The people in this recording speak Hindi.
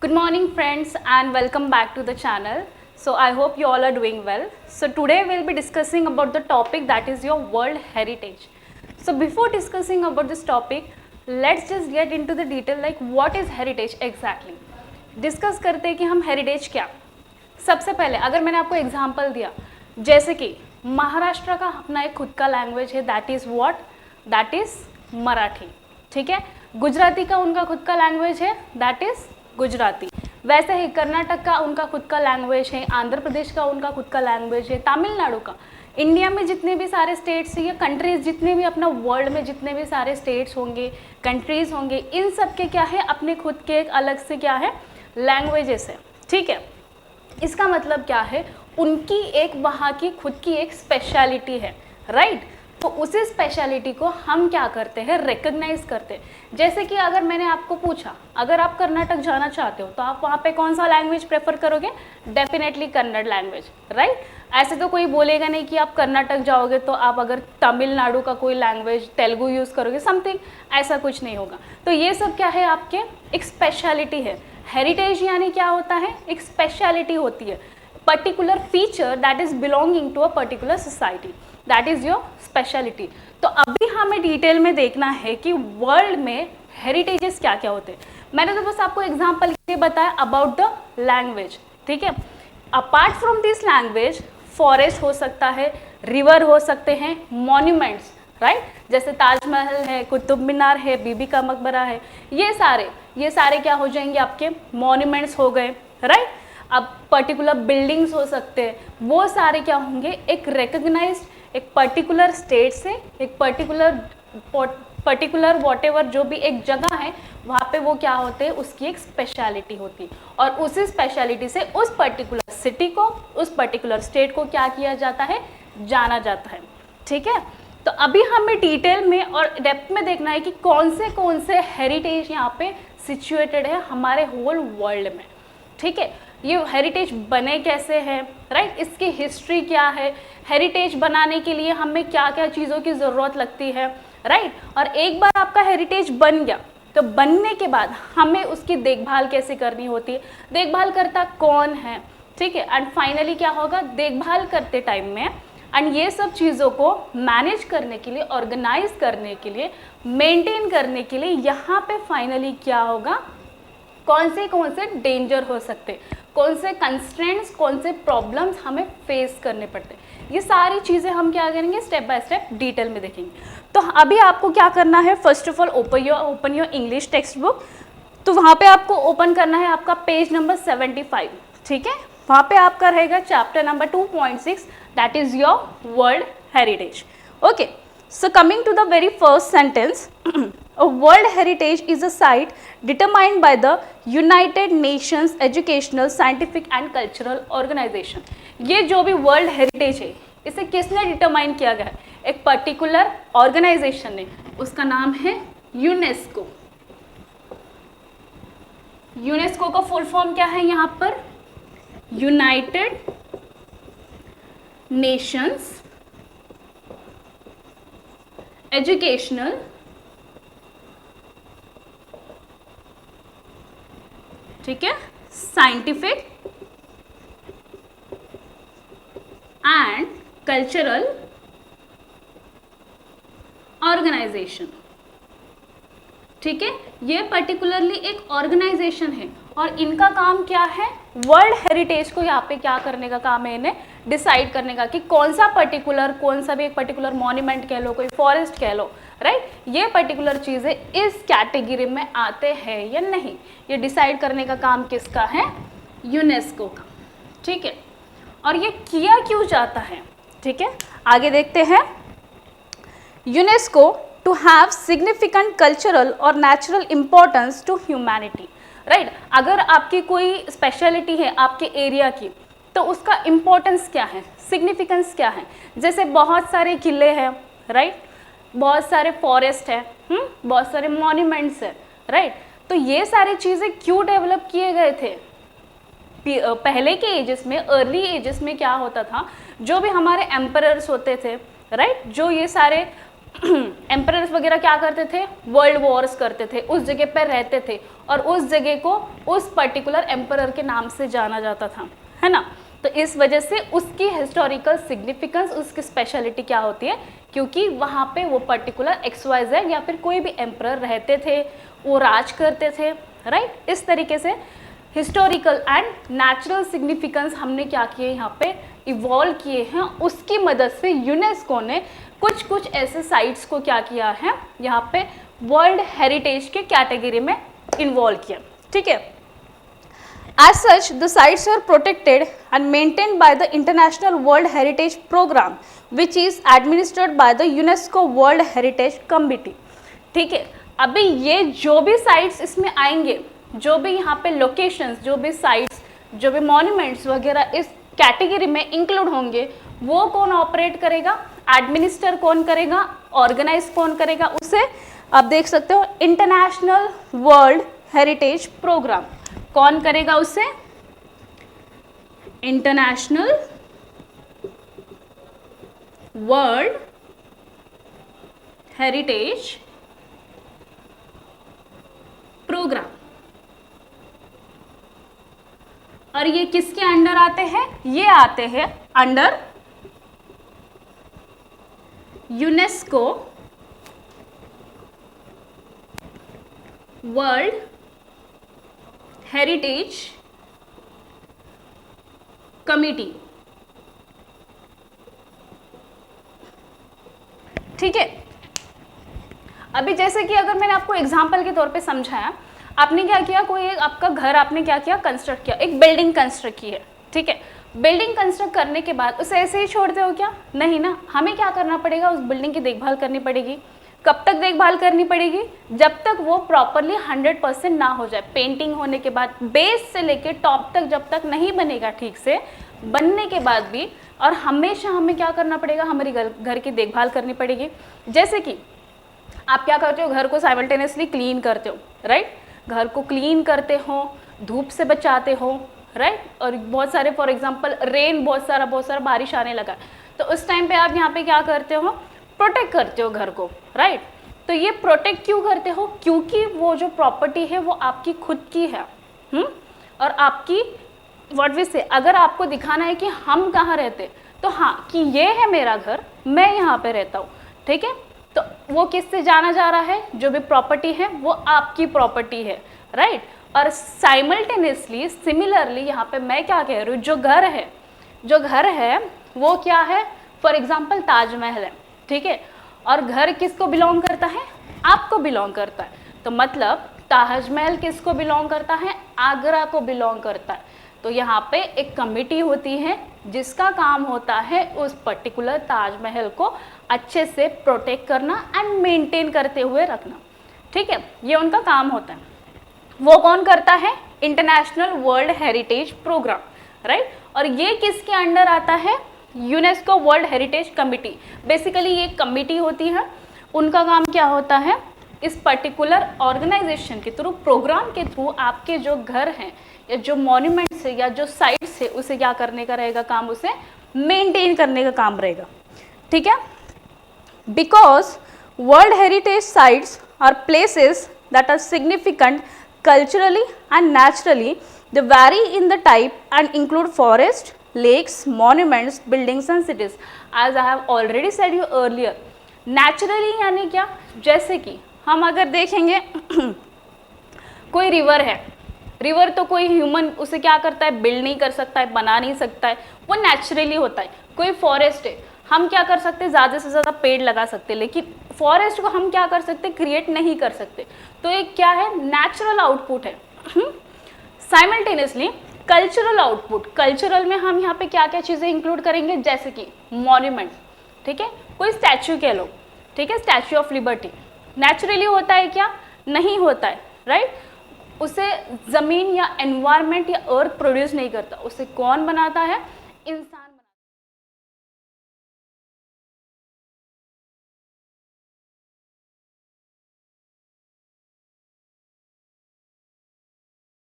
Good morning friends and welcome back to the channel. So I hope you all are doing well. So today we'll be discussing about the topic that is your World Heritage. So before discussing about this topic, let's just get into the detail like what is heritage exactly. Discuss करते हैं कि हम heritage क्या. सबसे पहले अगर मैंने आपको एग्जाम्पल दिया जैसे कि महाराष्ट्र का अपना एक खुद का लैंग्वेज है that is what, that is Marathi. ठीक है. गुजराती का उनका खुद का लैंग्वेज है दैट इज़ गुजराती. वैसे ही कर्नाटक का उनका खुद का लैंग्वेज है, आंध्र प्रदेश का उनका खुद का लैंग्वेज है, तमिलनाडु का. इंडिया में जितने भी सारे स्टेट्स या कंट्रीज, जितने भी अपना वर्ल्ड में जितने भी सारे स्टेट्स होंगे, कंट्रीज होंगे, इन सब के क्या है अपने खुद के एक अलग से क्या है लैंग्वेजेस है. ठीक है. इसका मतलब क्या है, उनकी एक वहाँ की खुद की एक स्पेशलिटी है, राइट. तो उसी स्पेशलिटी को हम क्या करते हैं, रिकग्नाइज करते हैं. जैसे कि अगर मैंने आपको पूछा अगर आप कर्नाटक जाना चाहते हो तो आप वहाँ पे कौन सा लैंग्वेज प्रेफर करोगे, डेफिनेटली कन्नड़ लैंग्वेज, राइट. ऐसे तो कोई बोलेगा नहीं कि आप कर्नाटक जाओगे तो आप अगर तमिलनाडु का कोई लैंग्वेज तेलुगु यूज़ करोगे, समथिंग ऐसा कुछ नहीं होगा. तो ये सब क्या है आपके एक स्पेशलिटी है. हेरिटेज यानी क्या होता है, एक स्पेशलिटी होती है, particular feature that is belonging to a particular society, that is your speciality. तो अभी हमें डिटेल में देखना है कि वर्ल्ड में हेरिटेजेस क्या क्या होते हैं. मैंने तो बस आपको एग्जांपल ये बताया अबाउट द लैंग्वेज. ठीक है. Apart from this language forest हो सकता है, रिवर हो सकते हैं, मॉन्यूमेंट्स, राइट. जैसे ताजमहल है, कुतुब मीनार है, बीबी का मकबरा है, ये सारे क्या हो जाएंगे आपके मॉन्यूमेंट्स हो गए, राइट. अब पर्टिकुलर बिल्डिंग्स हो सकते हैं, वो सारे क्या होंगे एक रिकग्नाइज्ड एक पर्टिकुलर स्टेट से, एक पर्टिकुलर वॉटेवर जो भी एक जगह है वहाँ पे वो क्या होते हैं उसकी एक स्पेशलिटी होती है. और उसी स्पेशलिटी से उस पर्टिकुलर सिटी को, उस पर्टिकुलर स्टेट को क्या किया जाता है, जाना जाता है. ठीक है. तो अभी हमें डिटेल में और डेप्थ में देखना है कि कौन से हेरिटेज यहाँ पे सिचुएटेड है हमारे होल वर्ल्ड में. ठीक है. ये हेरिटेज बने कैसे हैं, राइट. इसकी हिस्ट्री क्या है, हेरिटेज बनाने के लिए हमें क्या क्या चीज़ों की ज़रूरत लगती है, राइट. और एक बार आपका हेरिटेज बन गया तो बनने के बाद हमें उसकी देखभाल कैसे करनी होती है, देखभाल करता कौन है. ठीक है. एंड फाइनली क्या होगा, देखभाल करते टाइम में एंड ये सब चीज़ों को मैनेज करने के लिए, ऑर्गेनाइज करने के लिए, मेंटेन करने के लिए यहाँ पे फाइनली क्या होगा, कौन से डेंजर हो सकते, कौन से कंस्ट्रेंट्स, कौन से प्रॉब्लम्स हमें फेस करने पड़ते, ये सारी चीज़ें हम क्या करेंगे स्टेप बाय स्टेप डिटेल में देखेंगे. तो अभी आपको क्या करना है, first of all open your English text book. तो वहाँ पे आपको ओपन करना है आपका पेज नंबर 75. ठीक है. वहाँ पे आपका रहेगा chapter number 2.6 that is your world heritage. Okay. So coming to the very first sentence, a World Heritage is a site determined by the United Nations Educational, Scientific and Cultural Organization. ये जो भी World Heritage है इसे किसने डिटरमाइन किया गया है, एक पर्टिकुलर ऑर्गेनाइजेशन ने, उसका नाम है यूनेस्को. यूनेस्को का फुल फॉर्म क्या है यहाँ पर, यूनाइटेड नेशंस एजुकेशनल ठीक है, साइंटिफिक एंड कल्चरल ऑर्गेनाइजेशन. ठीक है. ये पर्टिकुलरली एक ऑर्गेनाइजेशन है और इनका काम क्या है, वर्ल्ड हेरिटेज को यहाँ पे क्या करने का काम है, इन्हें डिसाइड करने का कि कौन सा भी एक पर्टिकुलर मॉन्यूमेंट कह लो, कोई फॉरेस्ट कह लो, राइट. ये पर्टिकुलर चीज़ें इस कैटेगरी में आते हैं या नहीं, ये डिसाइड करने का काम किसका है, यूनेस्को का. ठीक है. और ये किया क्यों जाता है, ठीक है, आगे देखते हैं. UNESCO to have significant cultural और natural importance to humanity, right. अगर आपकी कोई स्पेशलिटी है आपके एरिया की तो उसका इम्पोर्टेंस क्या है, सिग्निफिकेंस क्या है. जैसे बहुत सारे किले हैं, राइट, बहुत सारे फॉरेस्ट है, बहुत सारे मॉन्यूमेंट्स है, राइट. तो ये सारी चीज़ें क्यों डेवलप किए गए थे, पहले के एजेस में, अर्ली एजेस में क्या होता था, जो भी हमारे एम्परर्स होते थे, राइट, जो ये सारे एम्परर्स वगैरह क्या करते थे, वर्ल्ड वॉर्स करते थे, उस जगह पर रहते थे और उस जगह को उस पर्टिकुलर एम्परर के नाम से जाना जाता था, है ना। तो इस वजह से उसकी हिस्टोरिकल सिग्निफिकेंस, उसकी स्पेशलिटी क्या होती है, क्योंकि वहाँ पे वो पर्टिकुलर XYZ या फिर कोई भी एम्परर रहते थे, वो राज करते थे, राइट। इस तरीके से हिस्टोरिकल एंड नेचुरल सिग्निफिकेंस हमने क्या किए यहाँ पे इवॉल्व किए हैं। उसकी मदद से यूनेस्को ने कुछ कुछ ऐसे साइट्स को क्या किया है, यहाँ पे वर्ल्ड हेरिटेज के कैटेगरी में इन्वॉल्व किया, ठीक है। As such, the sites are protected and maintained by the International World Heritage Program, which is administered by the UNESCO World Heritage Committee, ठीक है। अभी ये जो भी साइट्स इसमें आएंगे, जो भी यहाँ पे लोकेशंस, जो भी साइट्स, जो भी मॉन्यूमेंट्स वगैरह इस कैटेगरी में इंक्लूड होंगे, वो कौन ऑपरेट करेगा, एडमिनिस्टर कौन करेगा, ऑर्गेनाइज कौन करेगा, उसे आप देख सकते हो इंटरनेशनल वर्ल्ड हेरिटेज प्रोग्राम कौन करेगा, उसे इंटरनेशनल वर्ल्ड हेरिटेज प्रोग्राम। और ये किसके अंडर आते हैं, ये आते हैं under UNESCO world heritage committee, ठीक है। अभी जैसे कि अगर मैंने आपको एग्जांपल के तौर पे समझाया, आपने क्या किया, कोई एक आपका घर आपने क्या किया, कंस्ट्रक्ट किया, एक बिल्डिंग कंस्ट्रक्ट की है, ठीक है। बिल्डिंग कंस्ट्रक्ट करने के बाद उसे ऐसे ही छोड़ते हो क्या, नहीं ना, हमें क्या करना पड़ेगा, उस बिल्डिंग की देखभाल करनी पड़ेगी। कब तक देखभाल करनी पड़ेगी, जब तक वो प्रॉपरली 100% ना हो जाए। पेंटिंग होने के बाद बेस से लेके टॉप तक जब तक नहीं बनेगा ठीक से, बनने के बाद भी, और हमेशा हमें क्या करना पड़ेगा, हमारी घर की देखभाल करनी पड़ेगी। जैसे कि आप क्या करते हो, घर को साइमल्टेनियसली क्लीन करते हो, राइट, घर को क्लीन करते हो, धूप से बचाते हो, राइट। और बहुत सारे फॉर एग्जांपल रेन, बहुत सारा बारिश आने लगा, तो उस टाइम पे आप यहाँ पे क्या करते हो, प्रोटेक्ट करते हो घर को, राइट। तो ये प्रोटेक्ट क्यों करते हो, क्योंकि वो जो प्रॉपर्टी है वो आपकी खुद की है, और आपकी व्हाट वी से, अगर आपको दिखाना है कि हम कहाँ रहते, तो हाँ कि ये है मेरा घर, मैं यहाँ पे रहता हूँ, ठीक है। तो वो किससे जाना जा रहा है, जो भी प्रॉपर्टी है वो आपकी प्रॉपर्टी है, राइट। और साइमल्टेनियसली सिमिलरली यहाँ पे मैं क्या कह रही हूँ, जो घर है वो क्या है, फॉर एग्जाम्पल ताजमहल है, ठीक है। और घर किसको बिलोंग करता है, आपको बिलोंग करता है। तो मतलब ताजमहल किसको बिलोंग करता है, आगरा को बिलोंग करता है। तो यहाँ पे एक कमिटी होती है जिसका काम होता है उस पर्टिकुलर ताजमहल को अच्छे से प्रोटेक्ट करना एंड मेंटेन करते हुए रखना, ठीक है। ये उनका काम होता है। वो कौन करता है, international world heritage programme, right. और ये किसके अंडर आता है, UNESCO world heritage committee. Basically ये कमिटी होती है, उनका काम क्या होता है, इस पर्टिकुलर ऑर्गेनाइजेशन के थ्रू, प्रोग्राम के थ्रू आपके जो घर हैं या जो मॉन्यूमेंट्स है या जो साइट्स है उसे क्या करने का रहेगा काम, उसे मेंटेन करने का काम रहेगा, ठीक है। Because world heritage sites are places that are significant culturally and naturally, they vary in the type and include forest, lakes, monuments, buildings and cities. As I have already said you earlier, naturally यानी क्या, जैसे कि हम अगर देखेंगे कोई रिवर है, रिवर तो कोई ह्यूमन उसे क्या करता है, बिल्ड नहीं कर सकता है, बना नहीं सकता है, वो नेचुरली होता है। कोई फॉरेस्ट है, हम क्या कर सकते हैं, ज़्यादा से ज़्यादा पेड़ लगा सकते हैं, लेकिन फॉरेस्ट को हम क्या कर सकते हैं, क्रिएट नहीं कर सकते। तो एक क्या है, नेचुरल आउटपुट है। साइमल्टेनियसली कल्चरल आउटपुट, कल्चरल में हम यहाँ पे क्या क्या चीज़ें इंक्लूड करेंगे, जैसे कि मॉन्यूमेंट, ठीक है, कोई स्टैचू कह लो, ठीक है, स्टैचू ऑफ लिबर्टी नेचुरली होता है क्या, नहीं होता है, राइट। उसे ज़मीन या एनवायरनमेंट या अर्थ प्रोड्यूस नहीं करता, उसे कौन बनाता है, इंसान।